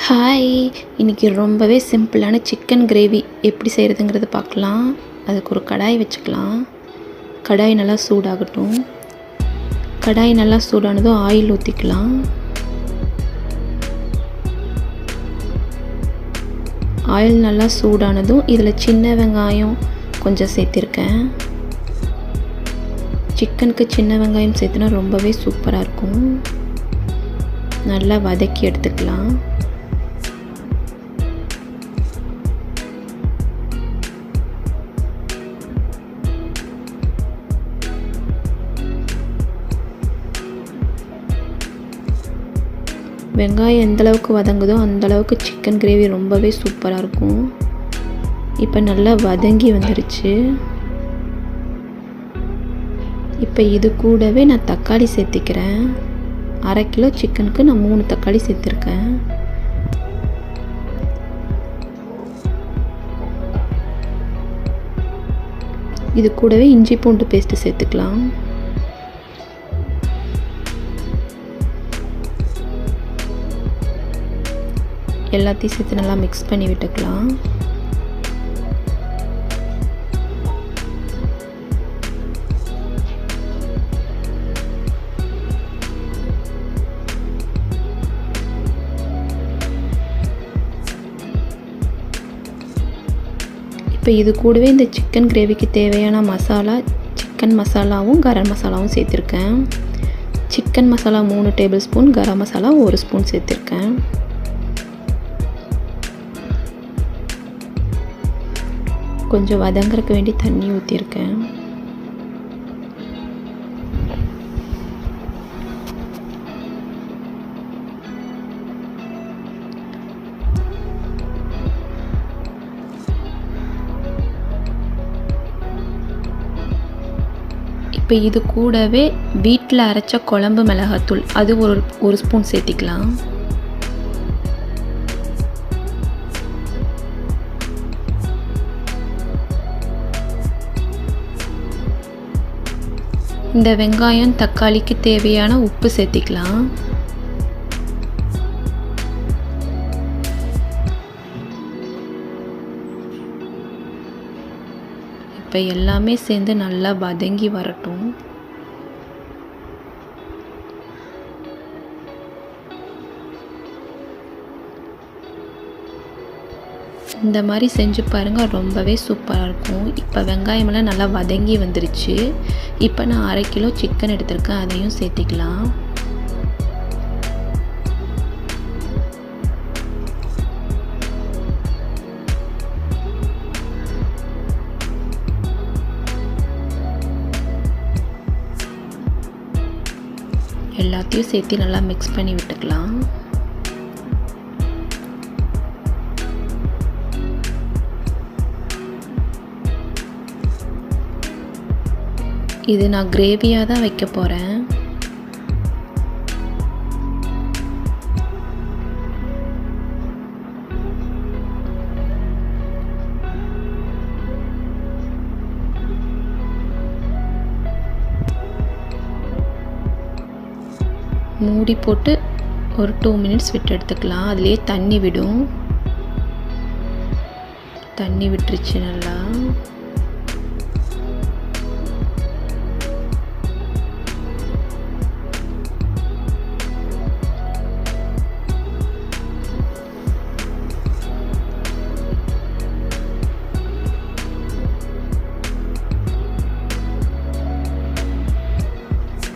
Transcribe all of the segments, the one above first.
Hi! இன்றைக்கி ரொம்பவே சிம்பிளான சிக்கன் கிரேவி எப்படி செய்கிறதுங்கிறத பார்க்கலாம். அதுக்கு ஒரு கடாய் வச்சுக்கலாம். கடாய் நல்லா சூடாகட்டும். கடாய் நல்லா சூடானதும் ஆயில் ஊற்றிக்கலாம். ஆயில் நல்லா சூடானதும் இதில் சின்ன வெங்காயம் கொஞ்சம் சேர்த்திருக்கேன். சிக்கனுக்கு சின்ன வெங்காயம் சேர்த்துனா ரொம்பவே சூப்பராக இருக்கும். நல்லா வதக்கி எடுத்துக்கலாம். வெங்காயம் எந்தளவுக்கு வதங்குதோ அந்தளவுக்கு சிக்கன் கிரேவி ரொம்பவே சூப்பராக இருக்கும். இப்போ நல்லா வதங்கி வந்துருச்சு. இப்போ இது கூடவே நான் தக்காளி சேர்த்திக்கிறேன். 1/2 கிலோ சிக்கனுக்கு நான் 3 தக்காளி சேர்த்துருக்கேன். இது கூடவே இஞ்சி பூண்டு பேஸ்ட்டு சேர்த்துக்கலாம். எல்லாத்தையும் சேர்த்து நல்லா மிக்ஸ் பண்ணி விட்டுக்கலாம். இப்போ இது கூடவே இந்த சிக்கன் கிரேவிக்கு தேவையான மசாலா, சிக்கன் மசாலாவும் கரம் மசாலாவும் சேர்த்துருக்கேன். Chicken masala 3 table spoon, garam masala 1 spoon சேர்த்துருக்கேன். கொஞ்சம் வதங்கறதுக்கு வேண்டி தண்ணி ஊற்றிருக்கேன். இப்போ இது கூடவே வீட்டில் அரைச்ச குழம்பு மிளகாத்தூள் அது ஒரு ஸ்பூன் சேர்த்திக்கலாம். இந்த வெங்காயம் தக்காளிக்கு தேவையான உப்பு சேர்த்திக்கலாம். இப்போ எல்லாமே சேர்ந்து நல்லா வதங்கி வரட்டும். இந்த மாதிரி செஞ்சு பாருங்கள், ரொம்பவே சூப்பராக இருக்கும். இப்போ வெங்காயமெல்லாம் நல்லா வதங்கி வந்துருச்சு. இப்போ நான் 1/2 கிலோ சிக்கன் எடுத்திருக்கேன், அதையும் சேர்த்திக்கலாம். எல்லாத்தையும் சேர்த்து நல்லா மிக்ஸ் பண்ணி விட்டுக்கலாம். இது நான் கிரேவியாக தான் வைக்க போகிறேன். மூடி போட்டு ஒரு 2 மினிட்ஸ் விட்டு எடுத்துக்கலாம். அதுலேயே தண்ணி விடும். தண்ணி விட்டுருச்சு நல்லா.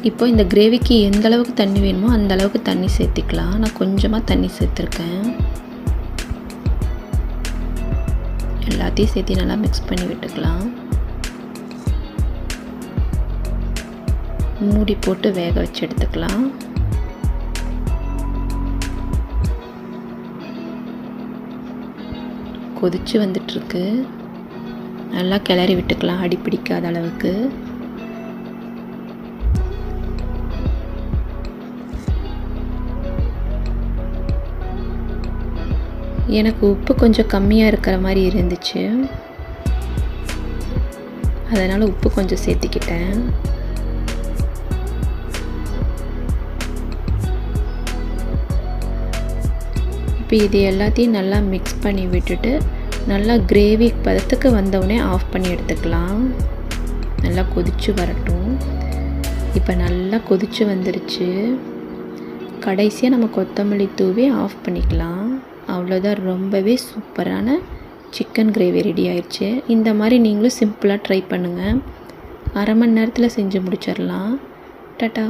இப்போ இந்த கிரேவிக்கு எந்த அளவுக்கு தண்ணி வேணுமோ அந்த அளவுக்கு தண்ணி சேர்த்திக்கலாம். நான் கொஞ்சமாக தண்ணி சேர்த்துருக்கேன். எல்லாத்தையும் சேர்த்து நல்லா மிக்ஸ் பண்ணி விட்டுக்கலாம். மூடி போட்டு வேக வச்சு எடுத்துக்கலாம். கொதிச்சு வந்துட்டுருக்கு. நல்லா கிளறி விட்டுக்கலாம் அடி பிடிக்காத அளவுக்கு. எனக்கு உப்பு கொஞ்சம் கம்மியாக இருக்கிற மாதிரி இருந்துச்சு, அதனால் உப்பு கொஞ்சம் சேர்த்திக்கிட்டேன். இப்போ இது எல்லாத்தையும் நல்லா மிக்ஸ் பண்ணி விட்டுட்டு நல்லா கிரேவி பதத்துக்கு வந்தவுடனே ஆஃப் பண்ணி எடுத்துக்கலாம். நல்லா கொதித்து வரட்டும். இப்போ நல்லா கொதித்து வந்துருச்சு. கடைசியாக நம்ம கொத்தமல்லி தூவி ஆஃப் பண்ணிக்கலாம். அவ்வளோதான், ரொம்பவே சூப்பரான சிக்கன் கிரேவி ரெடி ஆயிடுச்சு. இந்த மாதிரி நீங்களும் சிம்பிளாக ட்ரை பண்ணுங்கள். அரை மணி நேரத்தில் செஞ்சு முடிச்சிடலாம். டாட்டா.